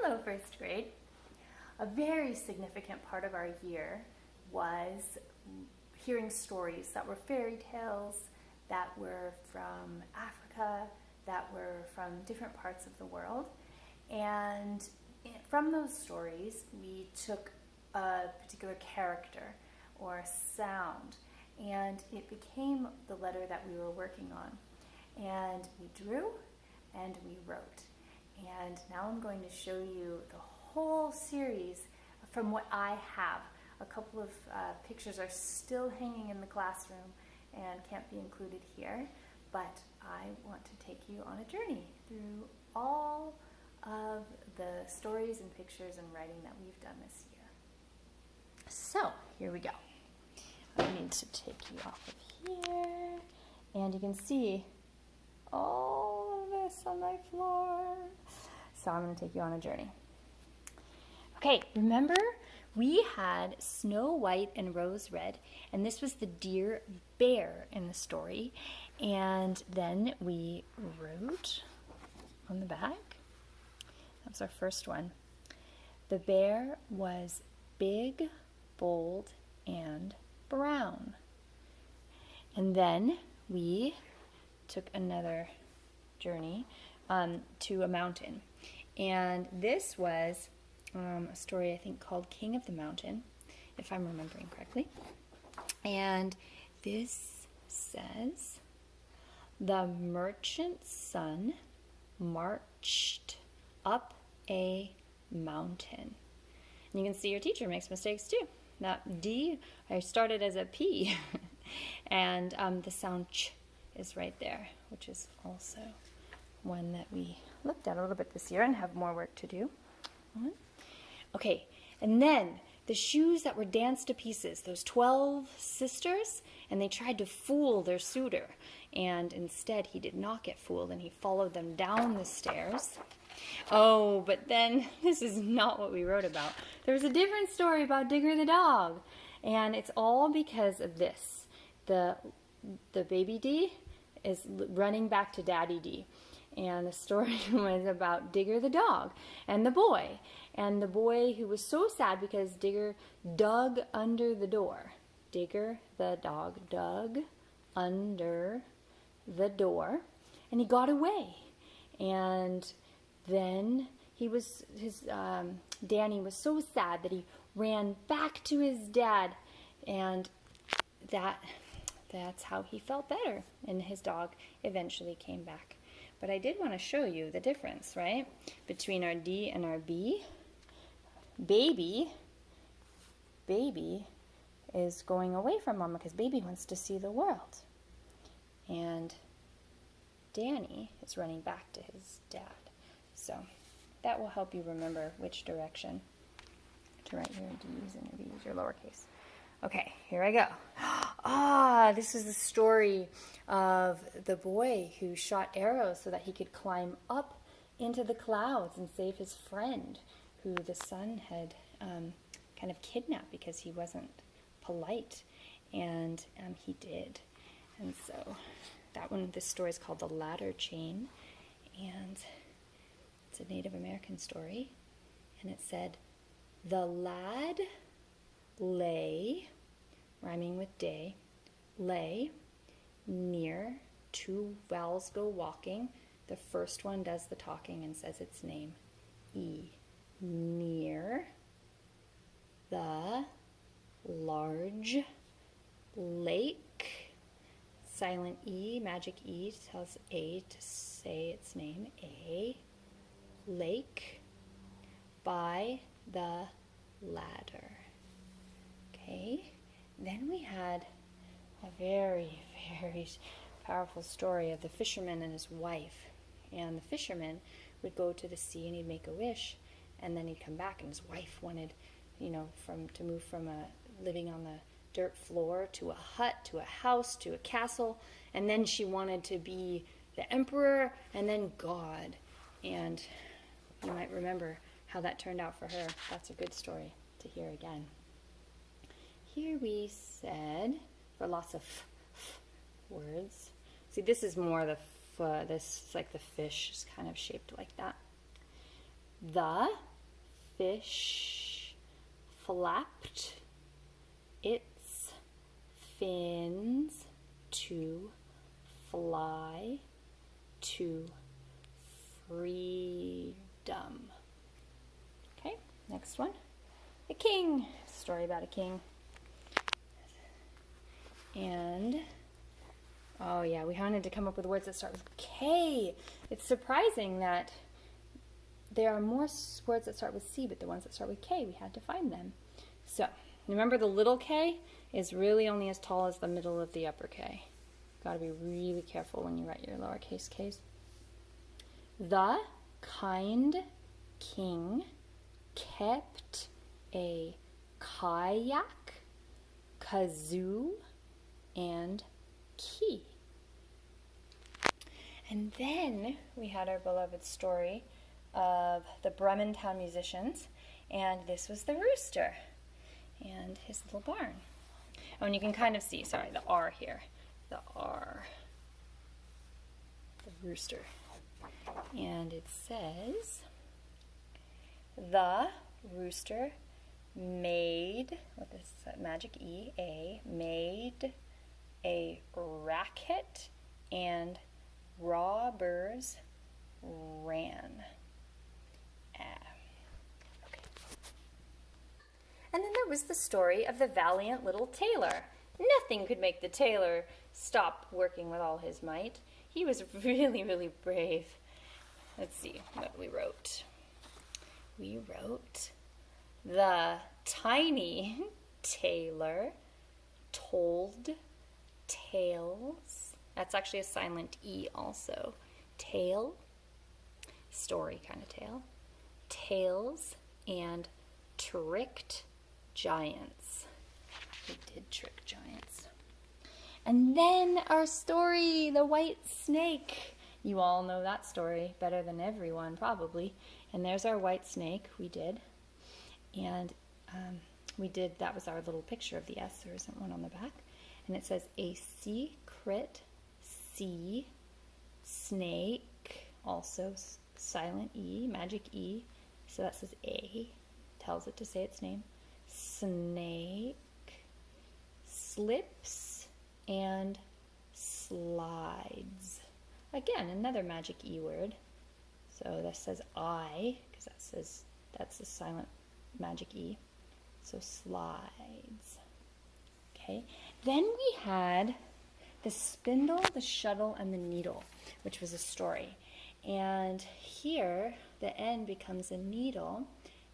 Hello, first grade. A very significant part of our year was hearing stories that were fairy tales, that were from Africa, that were from different parts of the world. And from those stories, we took a particular character or a sound, and it became the letter that we were working on. And we drew and we wrote. And now I'm going to show you the whole series from what I have. A couple of pictures are still hanging in the classroom and can't be included here, but I want to take you on a journey through all of the stories and pictures and writing that we've done this year. So here we go. I need to take you off of here, and you can see all of this on my floor. So I'm going to take you on a journey. Okay, remember we had Snow White and Rose Red, and this was the dear bear in the story. And then we wrote on the back, that was our first one. The bear was big, bold, and brown. And then we took another journey to a mountain. And this was a story, I think, called King of the Mountain, if I'm remembering correctly. And this says, the merchant's son marched up a mountain. And you can see your teacher makes mistakes too. That D, I started as a P. And the sound ch is right there, which is also one that we looked at a little bit this year and have more work to do. Okay, and then the shoes that were danced to pieces, those 12 sisters, and they tried to fool their suitor. And instead, he did not get fooled, and he followed them down the stairs. Oh, but then this is not what we wrote about. There was a different story about Digger the dog, and it's all because of this. The baby D is running back to Daddy D. And the story was about Digger the dog and the boy. And the boy who was so sad because Digger dug under the door. Digger the dog dug under the door, and he got away. And then Danny was so sad that he ran back to his dad, and that's how he felt better. And his dog eventually came back. But I did want to show you the difference, right, between our D and our B. Baby is going away from Mama because Baby wants to see the world. And Danny is running back to his dad. So that will help you remember which direction to write your D's and your B's, your lowercase. Okay, here I go. This is the story of the boy who shot arrows so that he could climb up into the clouds and save his friend, who the sun had kind of kidnapped because he wasn't polite, and he did. And so this story is called The Ladder Chain, and it's a Native American story, and it said, the lad lay, rhyming with day, lay near two vowels go walking. The first one does the talking and says its name, E. Near the large lake. Silent E, magic E tells A to say its name, A. Lake by the ladder. Okay, then we had a very, very powerful story of the fisherman and his wife. And the fisherman would go to the sea and he'd make a wish, and then he'd come back, and his wife wanted, to move from living on the dirt floor to a hut, to a house, to a castle, and then she wanted to be the emperor and then God. And you might remember how that turned out for her. That's a good story to hear again. Here we said, for lots of words. See, this is more the, this is like the fish is kind of shaped like that. The fish flapped its fins to fly to freedom. Okay, next one. A king. Story about a king. And, oh yeah, we wanted to come up with words that start with K. It's surprising that there are more words that start with C, but the ones that start with K, we had to find them. So, remember the little K is really only as tall as the middle of the upper K. Got to be really careful when you write your lowercase k's. The kind king kept a kayak, kazoo, and key. And then we had our beloved story of the Bremen Town musicians, and this was the rooster and his little barn. Oh, and you can kind of see, sorry, the R here, the R, the rooster. And it says, the rooster made, with this magic E, made a racket and robbers ran. Okay. And then there was the story of the valiant little tailor. Nothing could make the tailor stop working with all his might. He was really, really brave. Let's see what we wrote. We wrote, the tiny tailor told tales. That's actually a silent E also. Tale, story kind of tale. Tales and tricked giants. We did trick giants. And then our story, the white snake. You all know that story better than everyone probably. And there's our white snake, we did. And that was our little picture of the S. There isn't one on the back. And it says, a secret sea snake, also silent E, magic E. So that says A, tells it to say its name. Snake slips and slides. Again, another magic E word. So that says I, because that's the silent magic E. So slides. Okay. Then we had the spindle, the shuttle, and the needle, which was a story. And here, the N becomes a needle,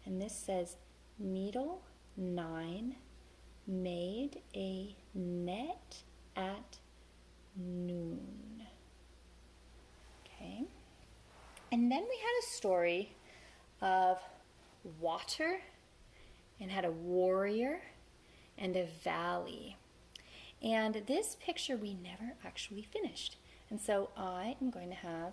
and this says, needle 9 made a net at noon. Okay. And then we had a story of water, and had a warrior and a valley. And this picture we never actually finished. And so I am going to have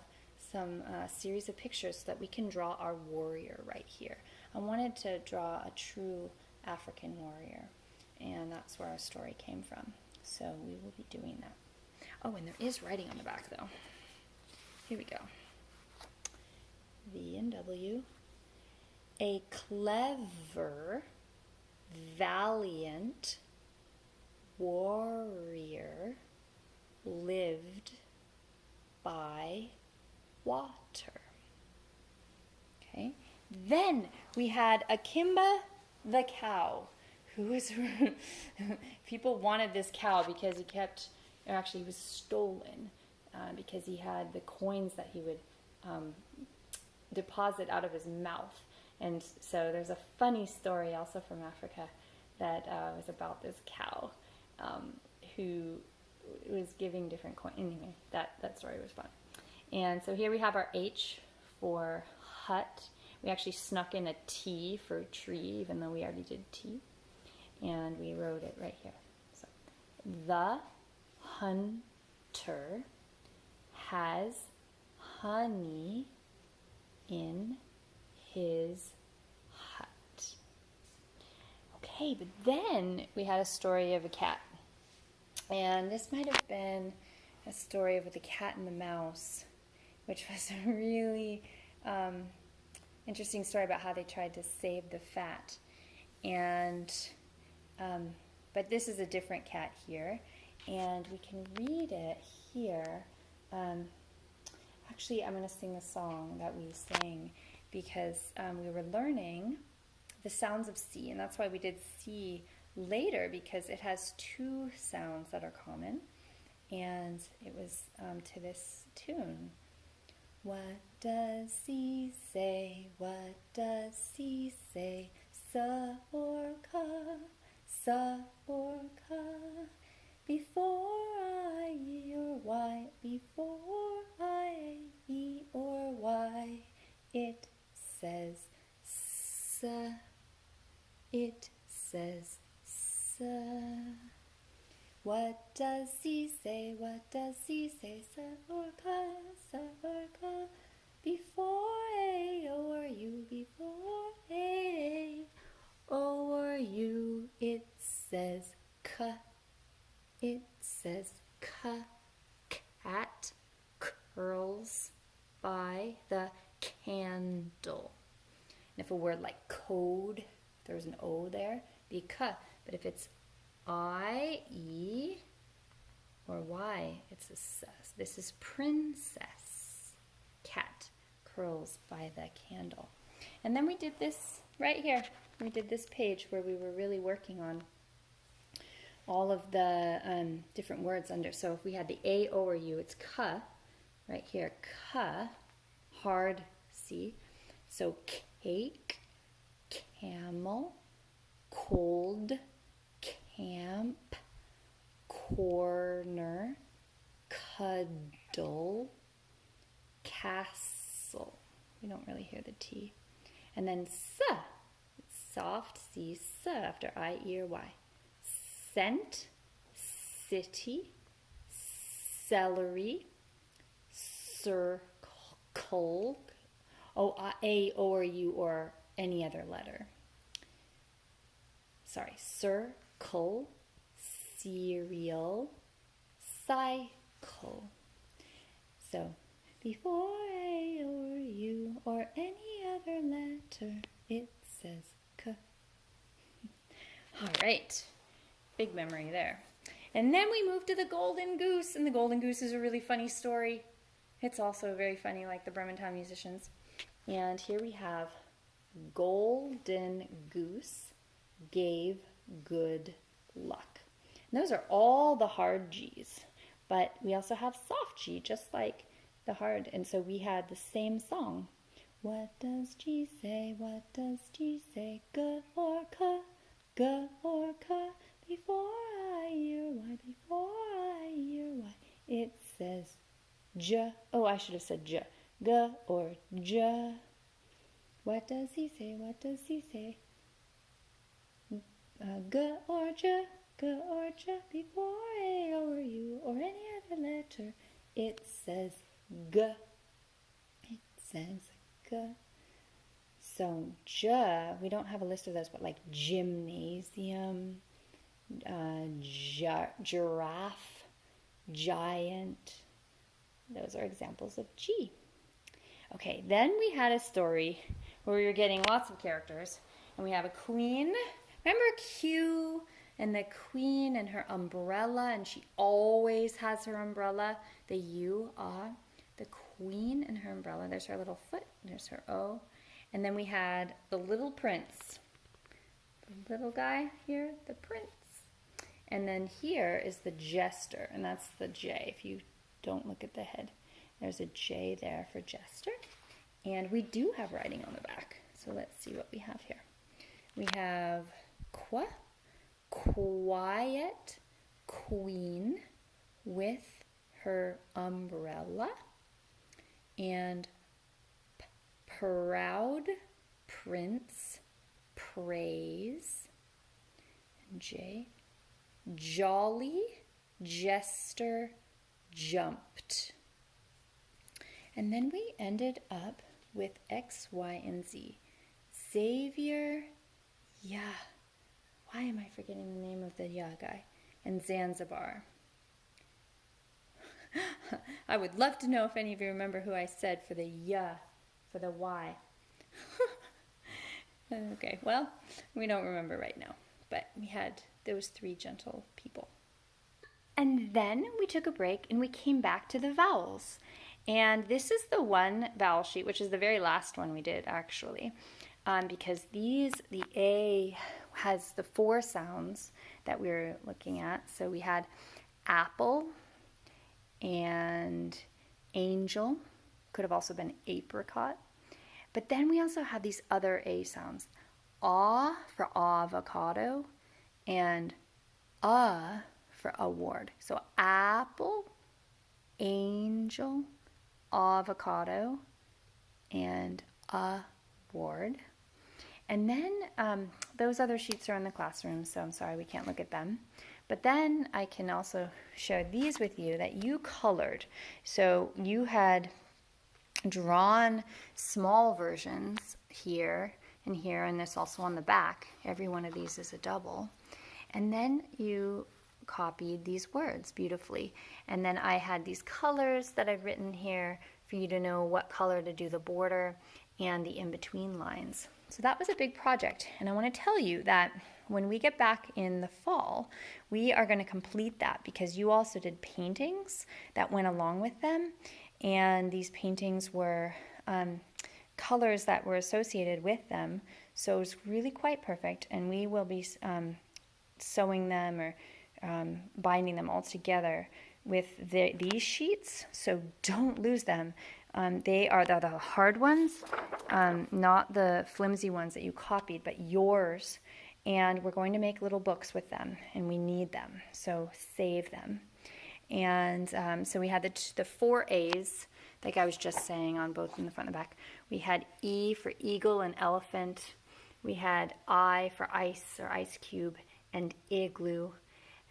some series of pictures so that we can draw our warrior right here. I wanted to draw a true African warrior, and that's where our story came from. So we will be doing that. Oh, and there is writing on the back though. Here we go. V and W. A clever, valiant warrior lived by water. Okay. Then we had Akimba the cow, who was people wanted this cow because he was stolen because he had the coins that he would deposit out of his mouth. And so there's a funny story also from Africa that was about this cow who was giving different coins. Anyway, that story was fun. And so here we have our H for hut. We actually snuck in a T for tree, even though we already did T. And we wrote it right here. So, the hunter has honey in his hut. Okay, but then we had a story of a cat. And this might have been a story of the cat and the mouse, which was a really interesting story about how they tried to save the fat. And, but this is a different cat here. And we can read it here. Actually, I'm going to sing a song that we sang because we were learning the sounds of C. And that's why we did C later, because it has two sounds that are common. And it was to this tune. What does C say? What does C say? Sa or ka, sa or ka. Before I, E or Y, before I, E or Y, it says sa, it says sa. What does C say? What does C say? Sa or ka, sa or ka. Before A or U, before A or U, it says ka. It says ka. Cat curls by the candle. And if a word like code, there's an O there, be ka. But if it's I, E, or Y, it's a S. This is princess. Cat curls by the candle. And then we did this right here. We did this page where we were really working on all of the different words under. So if we had the A, O, or U, it's ka, right here. Ka, hard C. So cake, camel, cold, camp, corner, cuddle, castle. We don't really hear the T. And then sa, it's soft C, sa after I, E, or Y. Scent, city, celery, circle, A, O, or U, or any other letter. Sorry, circle, cereal, cycle. So, before A or U or any other letter, it says K. All right. Big memory there. And then we moved to the golden goose, and the golden goose is a really funny story. It's also very funny, like the Bremerton musicians. And here we have golden goose gave good luck. And those are all the hard G's, but we also have soft G, just like the hard. And so we had the same song. What does G say? What does G say? G or K? G or K? Before I hear Y, before I hear Y, it says J. Oh, I should have said J. G or J. What does he say? What does he say? G or J, G or J. Before A or U or any other letter, it says G. It says G. So J, we don't have a list of those, but like gymnasium, giraffe, giant. Those are examples of G. Okay, then we had a story where we were getting lots of characters, and we have a queen. Remember Q and the queen and her umbrella, and she always has her umbrella. The U, the queen and her umbrella. There's her little foot. There's her O. And then we had the little prince. The little guy here, the prince. And then here is the jester, and that's the J if you don't look at the head. There's a J there for jester. And we do have writing on the back. So let's see what we have here. We have qua, quiet queen with her umbrella, and proud prince praise, and J, jolly jester jumped. And then we ended up with X, Y, and Z. Xavier, yeah. Why am I forgetting the name of the yeah guy? And Zanzibar. I would love to know if any of you remember who I said for the yeah, for the Y. Okay, well, we don't remember right now, but we had those three gentle people. And then we took a break and we came back to the vowels. And this is the one vowel sheet, which is the very last one we did actually, because the A has the 4 sounds that we were looking at. So we had apple and angel, could have also been apricot. But then we also had these other A sounds, aw for avocado and for award. So apple, angel, avocado, and award. And then those other sheets are in the classroom, so I'm sorry we can't look at them. But then I can also share these with you that you colored. So you had drawn small versions here and here, and this also on the back. Every one of these is a double. And then you copied these words beautifully. And then I had these colors that I've written here for you to know what color to do the border and the in-between lines. So that was a big project. And I want to tell you that when we get back in the fall, we are going to complete that because you also did paintings that went along with them. And these paintings were colors that were associated with them. So it was really quite perfect. And we will be sewing them or binding them all together with these sheets. So don't lose them. They are the hard ones, not the flimsy ones that you copied, but yours. And we're going to make little books with them, and we need them. So save them. And so we had the 4 A's, like I was just saying, on both in the front and the back. We had E for eagle and elephant. We had I for ice or ice cube and igloo.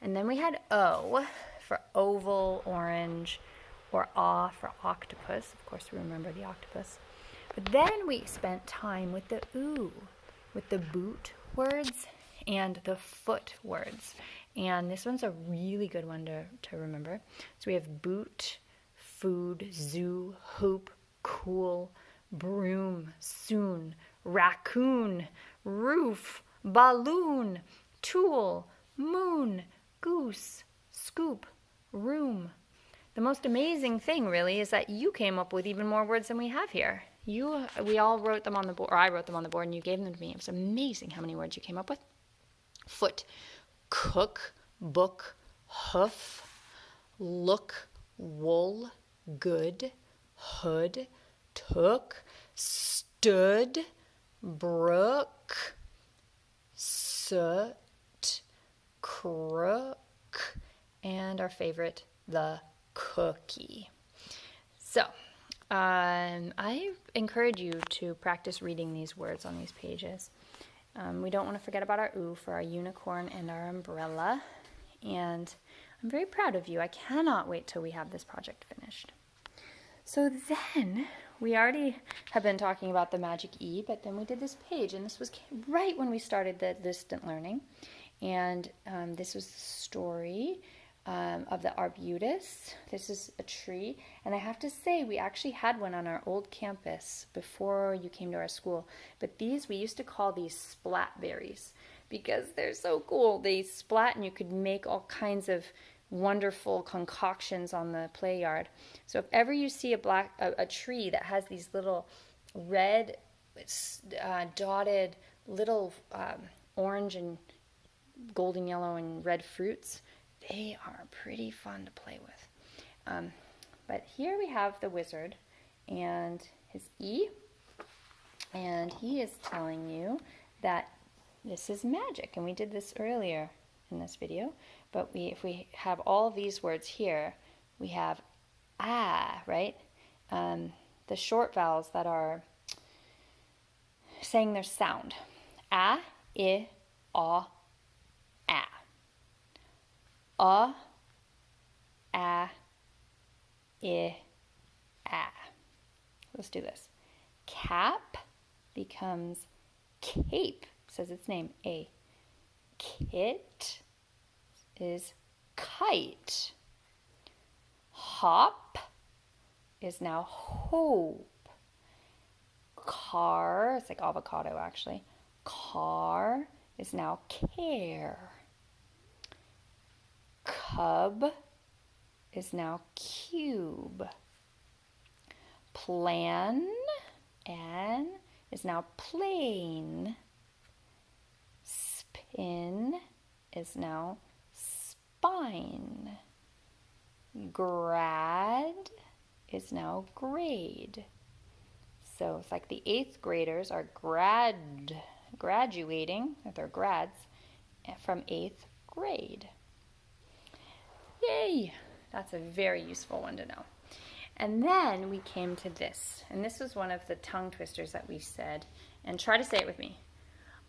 And then we had O for oval, orange, or A for octopus. Of course, we remember the octopus. But then we spent time with the OO, with the boot words and the foot words. And this one's a really good one to remember. So we have boot, food, zoo, hoop, cool, broom, soon, raccoon, roof, balloon, tool, moon, goose, scoop, room. The most amazing thing really is that you came up with even more words than we have here. We all wrote them on the board, or I wrote them on the board and you gave them to me. It was amazing how many words you came up with. Foot, cook, book, hoof, look, wool, good, hood, took, stood, brook, soot, crook, and our favorite, the cookie. So, I encourage you to practice reading these words on these pages. We don't want to forget about our OO for our unicorn and our umbrella. And I'm very proud of you. I cannot wait till we have this project finished. So then, we already have been talking about the magic E, but then we did this page, and this was right when we started the distant learning. And this was the story of the arbutus. This is a tree, and I have to say we actually had one on our old campus before you came to our school, but we used to call these splat berries because they're so cool. They splat and you could make all kinds of wonderful concoctions on the play yard. So if ever you see a tree that has these little red dotted little orange and golden yellow and red fruits, they are pretty fun to play with. But here we have the wizard and his E, and he is telling you that this is magic, and we did this earlier in this video, but if we have all these words here, we have right? The short vowels that are saying their sound. I, aw, a, I, Let's do this. Cap becomes cape, says its name, A. Kit is kite. Hop is now hope. Car, it's like avocado actually. Car is now care. Cub is now cube. Plan and is now plane. Spin is now spine. Grad is now grade. So it's like the 8th graders are graduating, or they're grads, from 8th grade. Yay! That's a very useful one to know. And then we came to this, and this was one of the tongue twisters that we said, and try to say it with me.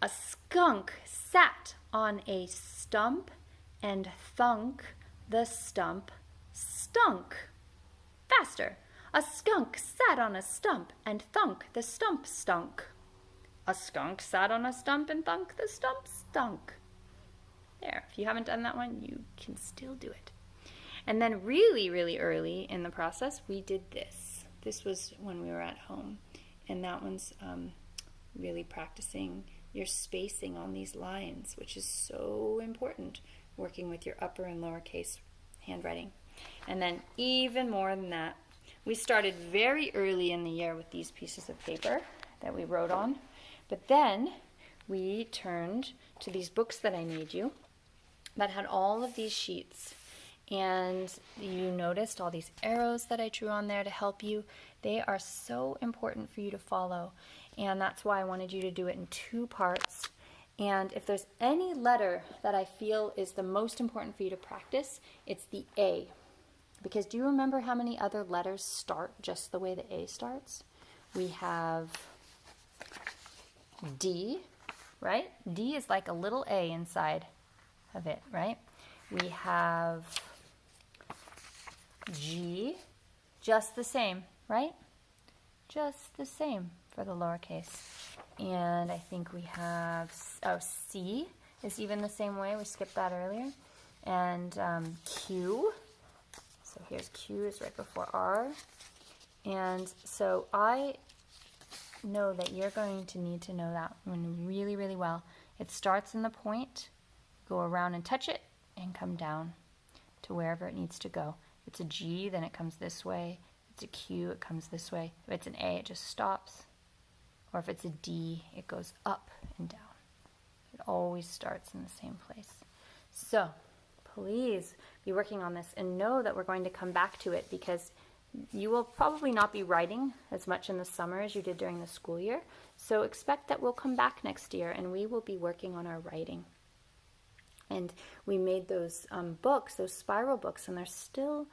A skunk sat on a stump and thunk the stump stunk. Faster. A skunk sat on a stump and thunk the stump stunk. A skunk sat on a stump and thunk the stump stunk. There, if you haven't done that one, you can still do it. And then really, really early in the process, we did this. This was when we were at home. And that one's really practicing your spacing on these lines, which is so important, working with your upper and lowercase handwriting. And then even more than that, we started very early in the year with these pieces of paper that we wrote on. But then we turned to these books that I made you that had all of these sheets. And you noticed all these arrows that I drew on there to help you. They are so important for you to follow. And that's why I wanted you to do it in 2 parts. And if there's any letter that I feel is the most important for you to practice, it's the A. Because do you remember how many other letters start just the way the A starts? We have D, right? D is like a little A inside of it, right? We have G, just the same, right? Just the same for the lowercase. And I think we have, C is even the same way. We skipped that earlier. And Q, so here's Q is right before R. And so I know that you're going to need to know that one really, really well. It starts in the point, go around and touch it, and come down to wherever it needs to go. If it's a G, then it comes this way. If it's a Q, it comes this way. If it's an A, it just stops. Or if it's a D, it goes up and down. It always starts in the same place. So please be working on this and know that we're going to come back to it, because you will probably not be writing as much in the summer as you did during the school year. So expect that we'll come back next year and we will be working on our writing. And we made those books, those spiral books, and they're still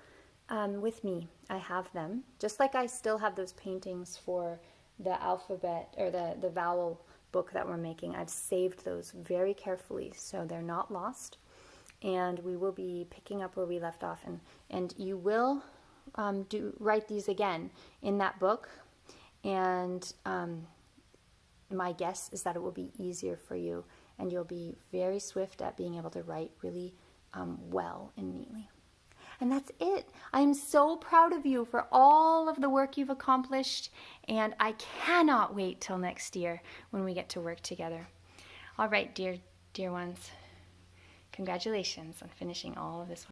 with me. I have them. Just like I still have those paintings for the alphabet, or the vowel book that we're making. I've saved those very carefully so they're not lost. And we will be picking up where we left off. And you will write these again in that book. And my guess is that it will be easier for you, and you'll be very swift at being able to write really well and neatly. And that's it. I'm so proud of you for all of the work you've accomplished, and I cannot wait till next year when we get to work together. All right, dear ones, congratulations on finishing all of this.